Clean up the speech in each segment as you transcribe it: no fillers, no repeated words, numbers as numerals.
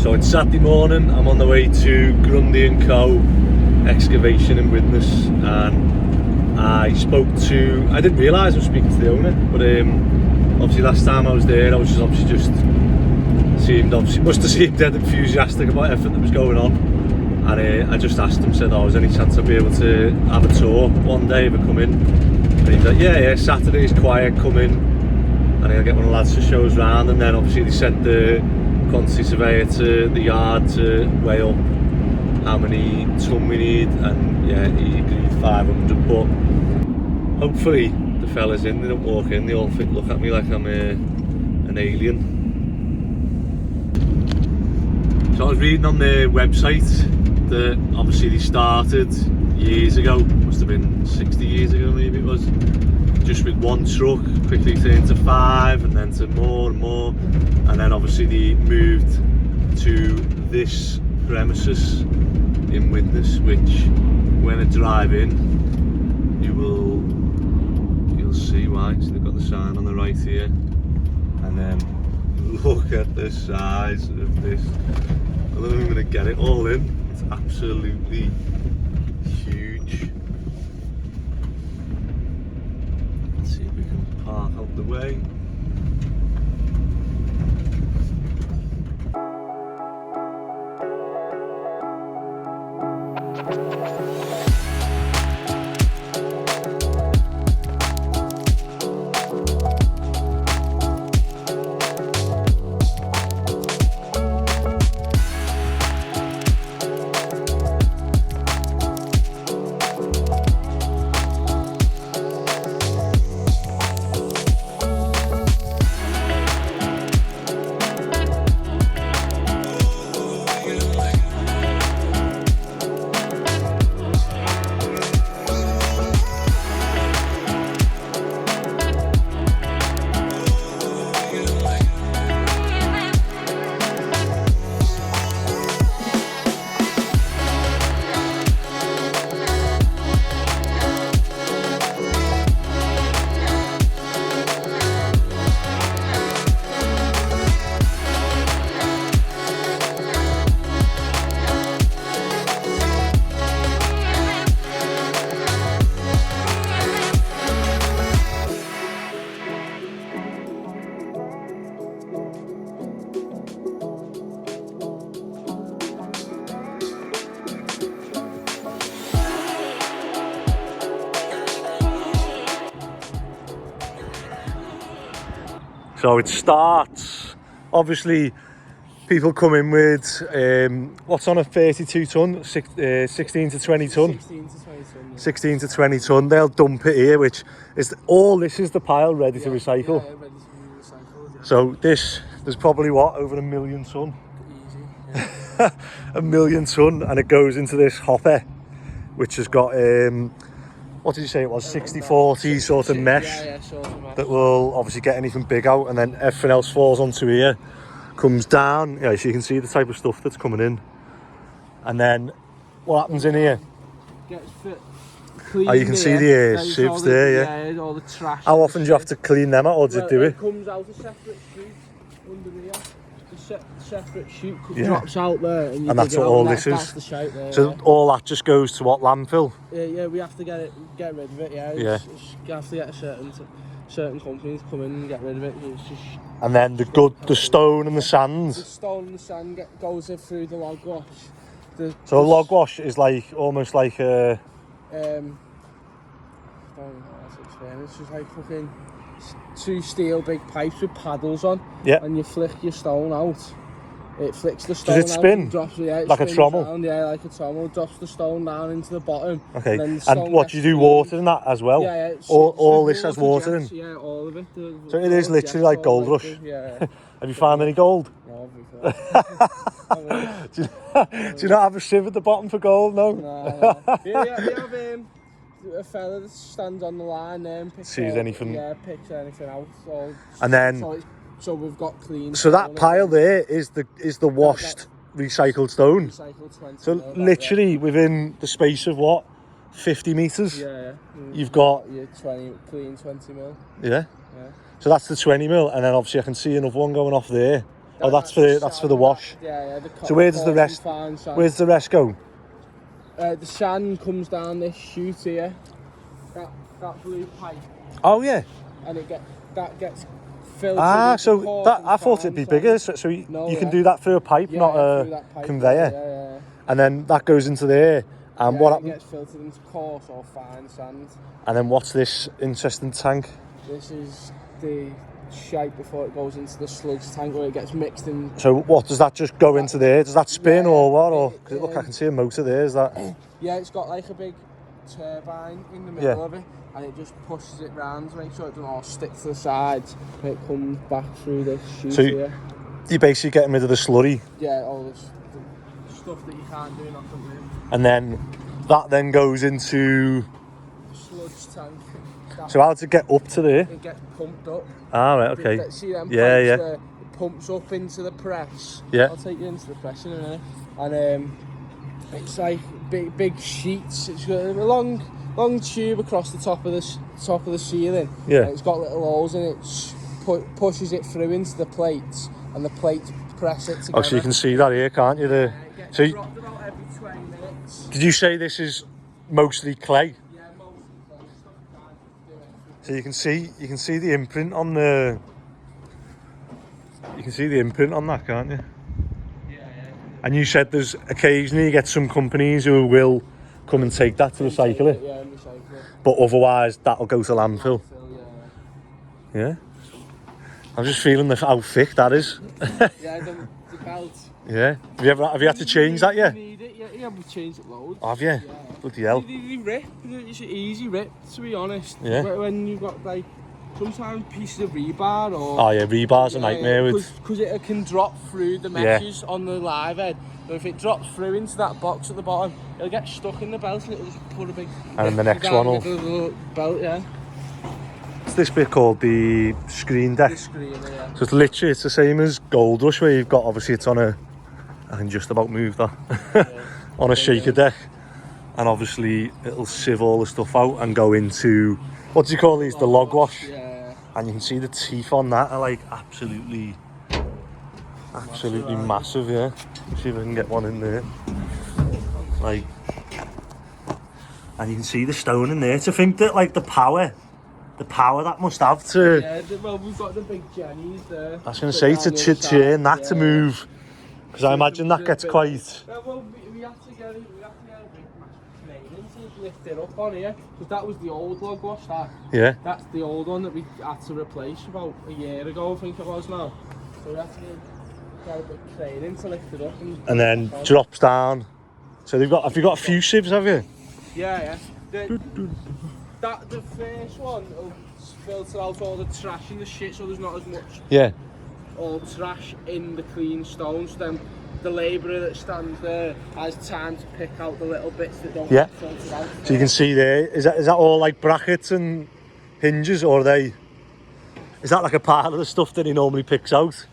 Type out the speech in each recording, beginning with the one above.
So it's Saturday morning, I'm on the way to Grundy Co Excavation in Widnes, and I didn't realise I was speaking to the owner, but obviously last time I was there I was must have seemed dead enthusiastic about everything that was going on, and I just asked him, said, oh, is there any chance I'll be able to have a tour one day if I come in? And he's like, yeah, Saturday's quiet, come in, and I'll get one of the lads to show us round. And then obviously they sent the quantity surveyor to the yard to weigh up how many ton we need, and yeah, he agreed 500, but hopefully the fellas in, they don't walk in, they all look at me like I'm an alien. So I was reading on their website that obviously they started years ago, must have been 60 years ago maybe it was, just with one truck, quickly turned to 5 and then to more and more, and then obviously they moved to this premises in Widnes, which when I drive in you'll see why. So they've got the sign on the right here, and then look at the size of this. I don't know if I'm going to get it all in. It's absolutely huge. Let's see if we can park out the way. So it starts, obviously people come in with, what's on a 32 tonne, 16 to 20 tonne? 16 to 20 tonne. Yeah. 16 to 20 tonne, they'll dump it here, which is, all this is the pile ready to recycle. Yeah, ready to be recycled, yeah. So there's probably what, over 1 million tonne? Easy, yeah. 1 million tonne, and it goes into this hopper, which has got, what did you say it was, 60-40 sort of mesh, Yeah, sort of mesh. that will obviously get anything big out, and then everything else falls onto here, comes down, yeah, so you can see the type of stuff that's coming in. And then what happens in here? Gets fit clean. Oh, you can see the sieves there, yeah, all the trash. How often do you have to clean them out, or does it do it? It comes out a separate chute under here. The separate chute drops out there, and that's what all this is. That's the chute there. So all that just goes to what, landfill? Yeah, we have to get rid of it. Yeah, you have to get certain companies come in and get rid of it. It's just, and then the stone and the sand. The stone and the sand goes in through the log wash. So a log wash is like almost like a. I don't know how to explain it. It's just like fucking 2 steel big pipes with paddles on. Yeah. And you flick your stone out. It flicks the stone out. Does it spin? And drops, it like a trommel? Down, yeah, like a trommel. Drops the stone down into the bottom. Okay. And what, do you do water in that as well? Yeah. All this has water jets, in? Yeah, all of it. So it is literally like Gold Rush. Yeah. Have you found any gold? No, do you not have a sieve at the bottom for gold? No. No. Yeah, we have a fella that stands on the line and picks anything. Yeah, picks anything out. And then. So we've got clean. So that pile there is the washed recycled stone. Recycled 20. So literally within the space of what, 50 meters. Yeah. You've got. Yeah, 20 mil. Yeah. So that's the 20 mil, and then obviously I can see another one going off there. Oh, that's for the wash. Yeah. So where does the rest? Where's the rest go? The sand comes down this chute here. That blue pipe. Oh yeah. And that gets filtered. So that I thought it'd be bigger. So you can do that through a pipe, not a conveyor. Yeah. And then that goes into there. And what happens? It gets filtered into coarse or fine sand. And then what's this interesting tank? This is the shape before it goes into the sludge tank where it gets mixed in. So what, does that just go into there? Does that spin or what? Or cause look, I can see a motor there. Is that? Yeah, it's got like a big turbine in the middle of it, and it just pushes it round to make sure it doesn't all stick to the sides. And it comes back through this chute here. You're basically getting rid of the slurry. Yeah, all this stuff that you can't do nothing with. And then that then goes into the sludge tank. So how does it get up to there? It gets pumped up. Ah, right, okay. See them pipes yeah. It pumps up into the press. Yeah. I'll take you into the press in a minute. And it's like big sheets. It's got a long tube across the top of the ceiling. Yeah. And it's got little holes in it. Pushes it through into the plates, and the plates press it together. Oh, so you can see that here, can't you? It gets dropped about every 20 minutes. Did you say this is mostly clay? Yeah, mostly clay. Stuff you can't do it. So you can see the imprint on the. You can see the imprint on that, can't you? Yeah. And you said there's occasionally you get some companies who will come and take that to recycle it. Yeah, recycle it. But otherwise, that'll go to landfill. Yeah. I'm just feeling how thick that is. Yeah, the belt. Yeah. Have you had to change that yet? You need it. Yeah, we've changed it loads. Have you? Yeah. Bloody hell. They rip. It's an easy rip, to be honest. Yeah. When you've got like sometimes pieces of rebar or. Oh yeah, rebar's a nightmare because it can drop through the meshes on the live head. But if it drops through into that box at the bottom, it'll get stuck in the belt and it'll just put a big. And then the next one will. The belt, yeah. What's this bit called? The screen deck. The screen, yeah. So it's the same as Gold Rush, where you've got obviously it's on a. I can just about move that. On a shaker deck, and obviously it'll sieve all the stuff out and go into what do you call these? The log wash. Yeah. And you can see the teeth on that are like absolutely massive. Yeah. See if I can get one in there. Like, and you can see the stone in there. To think that like the power that must have to. Yeah. Well, we've got the big jennies there. I was going to say to turn that to move, because I imagine that gets quite. Well, we have to get a big massive crane to lift it up on here, because that was the old log wash. Yeah. That's the old one that we had to replace about a year ago, I think it was now. So we have to get a big crane to lift it up. And then drops down. So have you got a few sieves, have you? Yeah. The first one will filter out all the trash and the shit, so there's not as much old trash in the clean stones. So then the labourer that stands there has time to pick out the little bits that don't get filtered out. So you can see there, is that all like brackets and hinges, or is that like a part of the stuff that he normally picks out?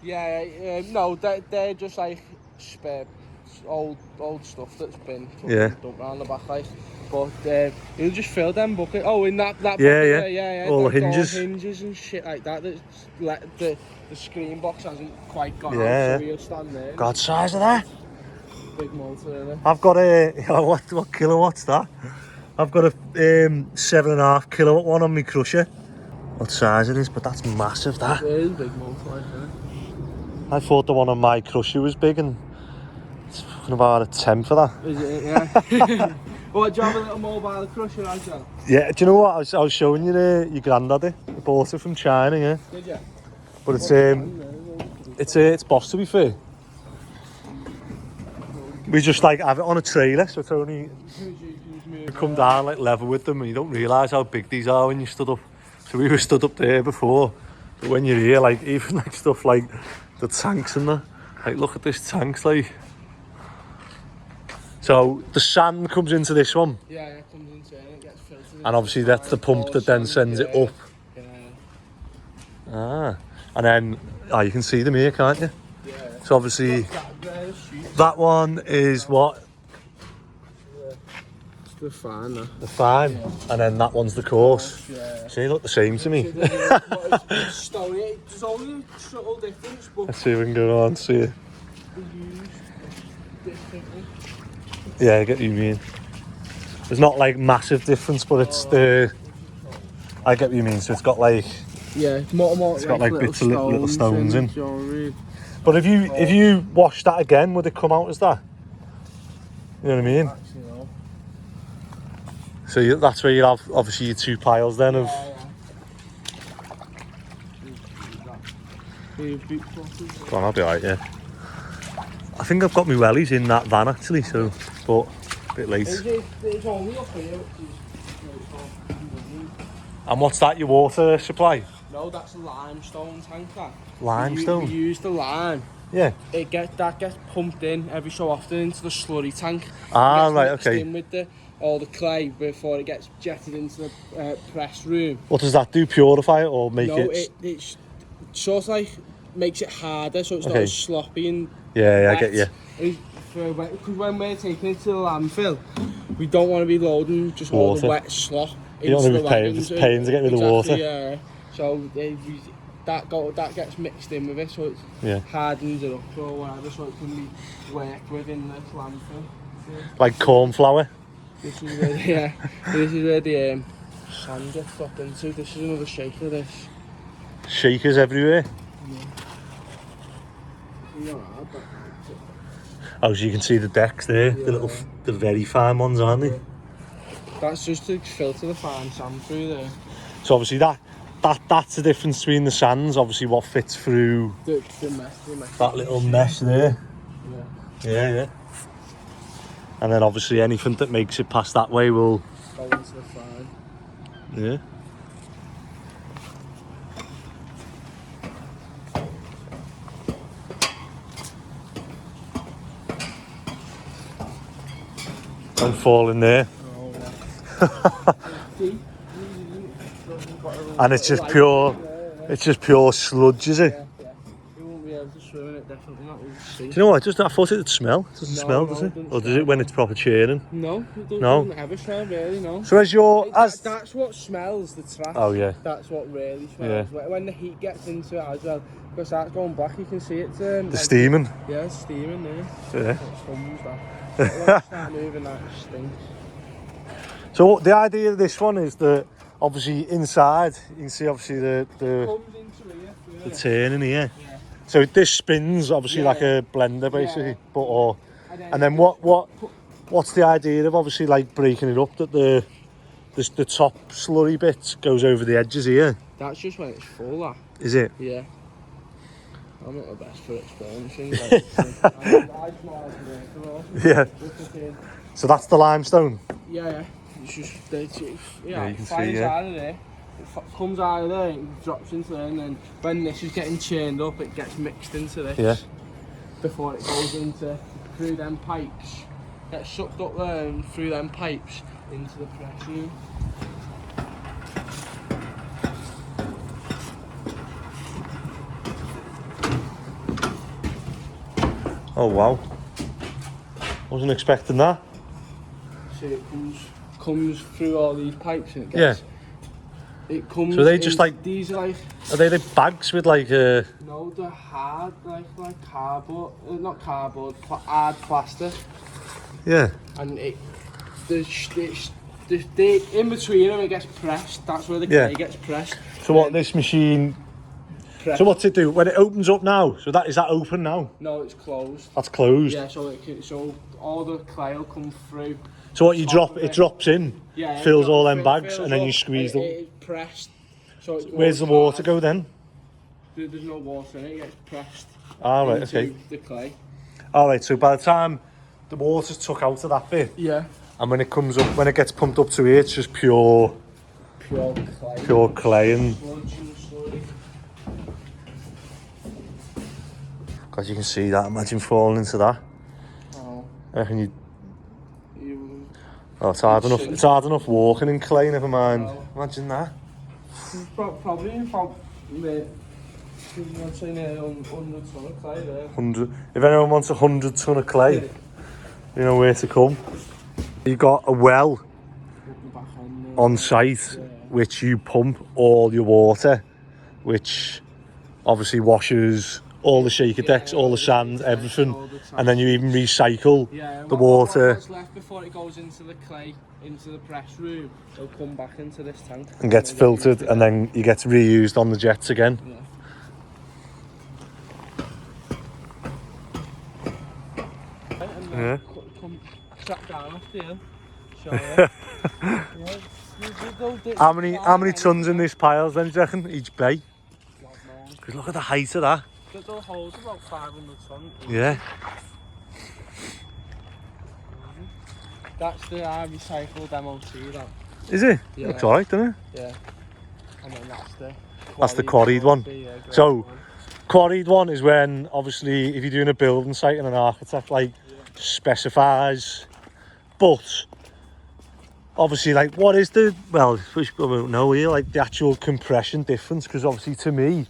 Yeah, no, they're just like spare old stuff that's been dumped around the back, like. But he'll just fill them bucket. Oh, in that bucket. Yeah. All the hinges. Hinges and shit like that. The screen box hasn't quite got out, so he'll stand there. God, size of that. Big motor in it. I've got what kilowatts that? I've got a 7.5 kilowatt one on my crusher. What size it is, but that's massive, that. It is a big motor, like, isn't it? I thought the one on my crusher was big, and it's fucking about a 10 for that. Is it? Yeah. What, do you have a little mobile crusher, as well? Yeah, do you know what? I was showing you your granddaddy. He bought it from China, yeah. Did you? But it's boss, to be fair. We just like have it on a trailer, so it's only you come down like level with them, and you don't realise how big these are when you stood up. So we were stood up there before, but when you're here, like even like stuff like the tanks and that, like look at this tanks, like. So the sand comes into this one. Yeah, it comes into it and it gets filtered. And obviously that's the pump that then sends it up. Yeah. And then you can see them here, can't you? Yeah. So obviously that one is what? They're fine, though. They're fine. Yeah. And then that one's the coarse. Yeah. See, they look the same to me. It's stony. There's only a subtle difference, but Let's see if we can go on and see it. we use differently. Yeah, I get what you mean. There's not like massive difference, but it's the... I get what you mean, so it's got like... Yeah, it's more It's got like bits of little stones in. Do you know what I mean? But if you wash that again, would it come out as that? You know what I mean? Actually, no. So that's where you have obviously your two piles then of... Go on, I'll be alright, yeah. I think I've got my wellies in that van actually, so, but a bit late. It's only up here, And what's that, your water supply? No, that's a limestone tank, that. Limestone? We use the lime. Yeah. That gets pumped in every so often into the slurry tank. Ah, It gets right, mixed okay. in with all the clay before it gets jetted into the press room. What does that do, purify it or make No, it... it's sort of like makes it harder so it's not Okay. as sloppy and Yeah, I wet. get you. Because when we're taking it to the landfill, we don't want to be loading just all the Water. wet slop You don't into want the to be wagons. paying to get rid of water. Yeah. So that gets mixed in with it, so it hardens it up or whatever, so it can be worked with in the landfill. Like corn flour? This is where this is where the sand gets dropped into. This is another shaker. This. Shakers everywhere. Oh, so you can see the decks there, the very fine ones, aren't they? That's just to filter the fine sand through there. So obviously that's the difference between the sands, obviously what fits through The mesh. that little mesh there. Yeah. And then obviously anything that makes it past that way will Go into the fine. Yeah. Don't fall in there. And it's just pure sludge, is it? Yeah. You won't be able to swim in it, definitely not with the sea. Do you know what? I thought it'd smell. It doesn't smell, does no, it? it doesn't Or does it when it's proper churning? No, it No? doesn't ever smell really, no. So That's what smells, the trash. Oh, yeah. That's what really smells. When the heat gets into it as well, because that's going black, you can see it. The steaming. Yeah, it's steaming there. Yeah. It hums that. When you start moving, that stinks. So the idea of this one is that obviously inside you can see obviously the Comes into here. the turn in here. Yeah. So this spins obviously like a blender basically, and then what's the idea of obviously like breaking it up that the top slurry bit goes over the edges here? That's just when it's full, that. Is it? Yeah. I'm not the best for explaining things. I smell like Yeah. So that's the limestone. Yeah. It's just Yeah, you it can finds see, yeah. out of there. It comes out of there and drops into there, and then when this is getting churned up, it gets mixed into this. Yeah. Before it goes through them pipes. Gets sucked up there and through them pipes into the press room. Oh wow. Wasn't expecting that. So it comes through all these pipes and it gets. It comes. So they just like these are like. Are they like bags with like No, they're hard, like cardboard. Not cardboard, hard plastic. Yeah. And the in between them it gets pressed. That's where the clay gets pressed. So what this machine? So what's it do when it opens up now? So is that open now? No, it's closed. That's closed. Yeah, so all the clay will come through. So what you drop? It drops in. Yeah. Fills all them bags, and then you squeeze them. It's pressed. So Where's the water go then? There's no water in it. It gets pressed. Ah, right. Into Okay. the clay. All right. So by the time the water's took out of that bit, Yeah. and when it comes up, when it gets pumped up to here, it's just pure clay and. Sludge and slurry. God, you can see that. Imagine falling into that. Oh. I reckon it's hard enough. It's hard enough walking in clay. Never mind. Oh. Imagine that. Probably about I'd say near 100 ton of clay there. 100. If anyone wants 100 ton of clay, you know where to come. You got a well on site, which you pump all your water, which obviously washes all the shaker decks, all the sand, everything, and then you even recycle the water. What's left before it goes into the clay, into the press room, it'll come back into this tank. And gets filtered, and then it gets reused on the jets again. Yeah. Come track down off the hill. Show you. How many tons in this pile then, do you reckon, each bay? Because look at the height of that. The hole's about 500 tons. Yeah. That's the recycled MOT, that. Is it? Yeah. Looks alright, doesn't it? Yeah. And then That's the quarried one. So, quarried one is when, obviously, if you're doing a building site and an architect, like, specifies, but obviously, like, what is the, well, I don't know here, like, the actual compression difference, because obviously, to me,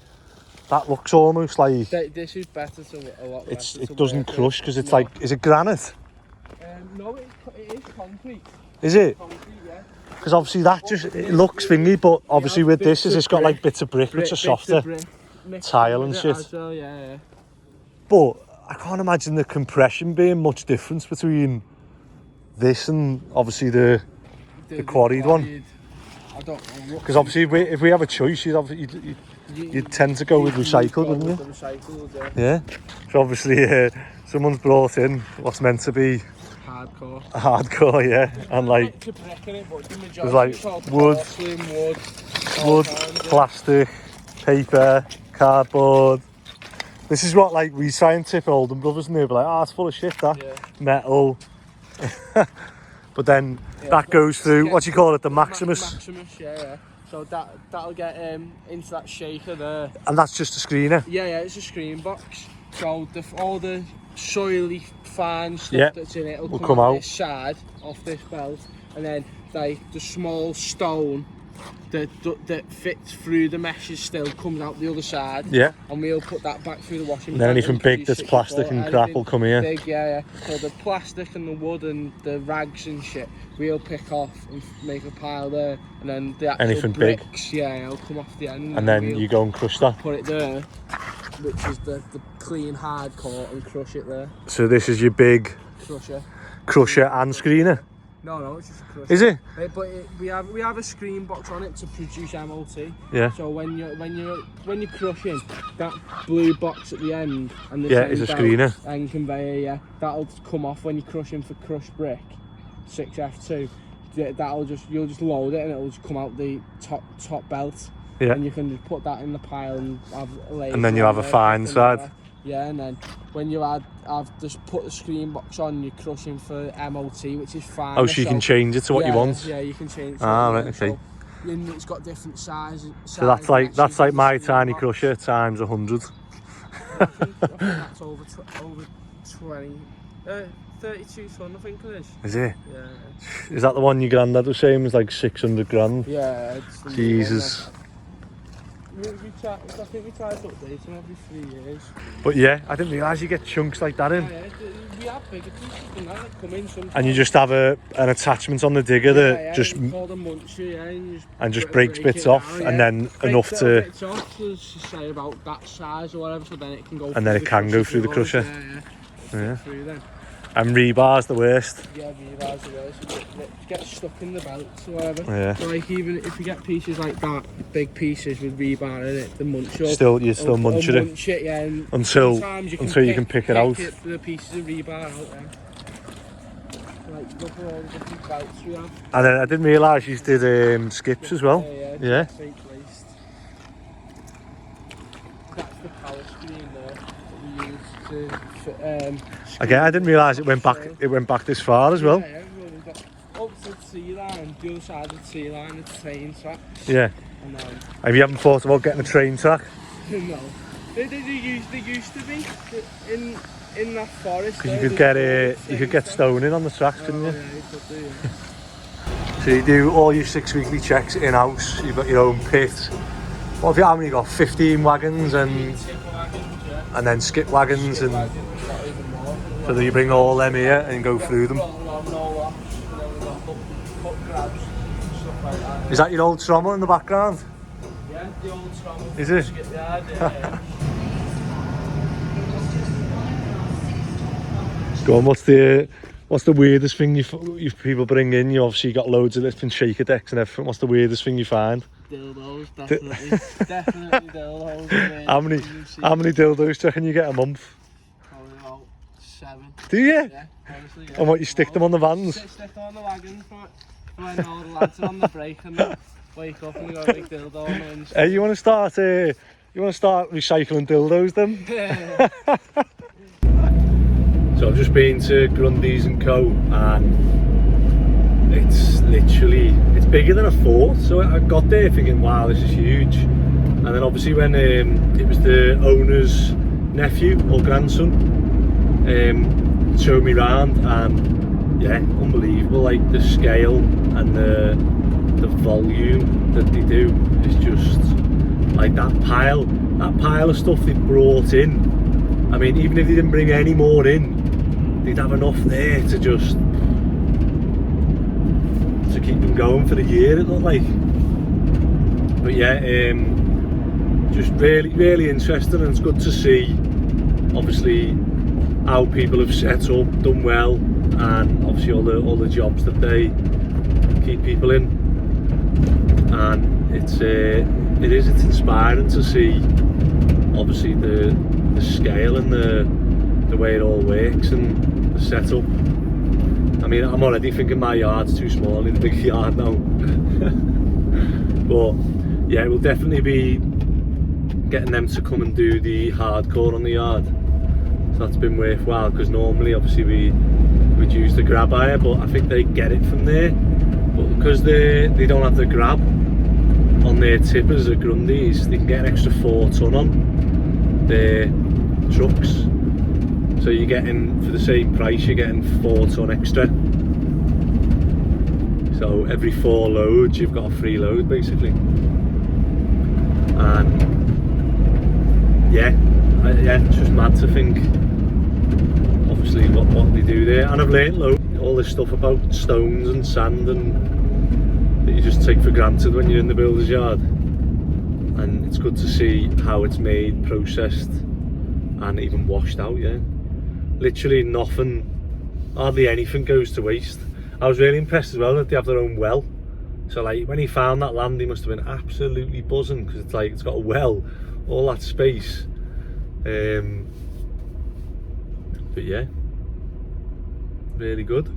that looks almost like... This is better to a lot better. It doesn't crush, because it's like, is it granite? No, it is concrete. Is it? Concrete, yeah. Because obviously that just, it looks thingy, but obviously with this, it's got like bits of brick, which are softer, tile and shit. Well, yeah. But I can't imagine the compression being much difference between this and obviously the quarried one. I don't know. Because obviously if we have a choice, you'd tend to go with recycled, wouldn't you? Recycled, Yeah. So obviously someone's brought in what's meant to be hardcore, yeah, and like there's like wood, plastic, paper, cardboard. This is what like we try and tip Olden Brothers and they'll be like, oh, it's full of shit, that metal. But then that goes through, what do you call it, the Maximus? Maximus, yeah. So that'll get into that shaker there. And that's just a screener? Yeah, it's a screen box. So all the soily fine stuff that's in it will come out this side off this belt, and then like the small stone that fits through the meshes still comes out the other side. Yeah. And we'll put that back through the washing. And then anything big that's plastic and crap will come here. Big, yeah. So the plastic and the wood and the rags and shit, we'll pick off and make a pile there, and then the actual anything bricks, big, it'll come off the end. And then you go and crush that. Put it there, which is the clean hard core, and crush it there. So this is your big crusher and screener? No, it's just a crusher. Is it? But we have a screen box on it to produce MOT. Yeah. So when you're crushing, that blue box at the end and the is a screener and conveyor, that'll come off when you're crushing for crushed brick, 6F2. You'll just load it and it'll just come out the top belt. Yeah. And you can just put that in the pile and have a layer. And then you have a fine side. Yeah, and then when you just put the screen box on, you're crushing for MOT, which is fine. Oh, so you can change it to what you want? Yeah, you can change it. Right, okay. So, and it's got different sizes. So that's like my tiny crusher times 100. I think that's over 20, 32 ton, I think it is. Is it? Yeah. Is that the one your granddad was saying was like 600 grand? Yeah. Jesus. I think we try to update them every 3 years. But yeah, I didn't realise you get chunks like that in. Yeah, we have bigger pieces than that come in sometimes. And you just have an attachment on the digger that just called a muncher, and just breaks bits off, and then enough to. Bits off to say about that size or whatever, so then it can go. And then it can go through the crusher. Yeah. Through then. And rebar's the worst. Yeah, rebar's the worst. It gets stuck in the belts or whatever. Yeah. Like even if you get pieces like that, big pieces with rebar in it, the muncher. You still munch it. Munch it, yeah. And until you can pick it out. The pieces of rebar out there. Like look at all the different belts we have. And then I didn't realise you did skips as well. Yeah. That's the power screen there that we use to. Again, I didn't realise it went back this far as well. Yeah, we've got up to the T line, the other side of the T line, the train track. Yeah. And then, have you thought about getting a train track? No. They used to be in that forest. Because you could get stone in on the tracks, couldn't you? Yeah, you could do, yeah. So you do all your 6 weekly checks in house. You've got your own pit. What have you? How many you got? 15 wagons and then skip wagons and. So that you bring all them here and go through them. Is that your old trommel in the background? Yeah, the old trommel. Is it? Yeah. Go on, what's the weirdest thing you people bring in? You obviously got loads of different shaker decks and everything. What's the weirdest thing you find? Dildos, definitely. Definitely dildos. How many dildos do you reckon you get a month? Probably about 7. Do you? Yeah, honestly, yeah. And what, you stick them on the vans? Stick them on the wagon for when all the lads are on the break and then wake up and we got a big dildo on the windscreen. Hey, you want to start recycling dildos then? Yeah. So I've just been to Grundy Co and it's bigger than I thought. So I got there thinking, wow, this is huge. And then obviously when it was the owner's nephew or grandson showed me round, and yeah, unbelievable. Like the scale and the volume that they do is just like that pile of stuff they brought in. I mean, even if they didn't bring any more in, they'd have enough there to keep them going for the year, it looked like. But yeah, just really interesting, and it's good to see obviously how people have set up, done well, and obviously all the jobs that they keep people in. And it's inspiring to see obviously the scale and the way it all works and the setup. I mean, I'm already thinking my yard's too small in the big yard now. But yeah, it will definitely be getting them to come and do the hardcore on the yard. So that's been worthwhile, because normally obviously we'd use the grab hire, but I think they get it from there. But because they don't have the grab on their tippers at Grundy's, they can get an extra 4 ton on their trucks. So you're getting, for the same price, you're getting 4 ton extra. So every 4 loads you've got a free load basically. And yeah, it's just mad to think obviously what they do there. And I've learnt all this stuff about stones and sand and that you just take for granted when you're in the builder's yard. And it's good to see how it's made, processed, and even washed out. Yeah, literally nothing, hardly anything goes to waste. I was really impressed as well that they have their own well. So like when he found that land, he must have been absolutely buzzing, because it's like it's got a well, all that space. But yeah, really good.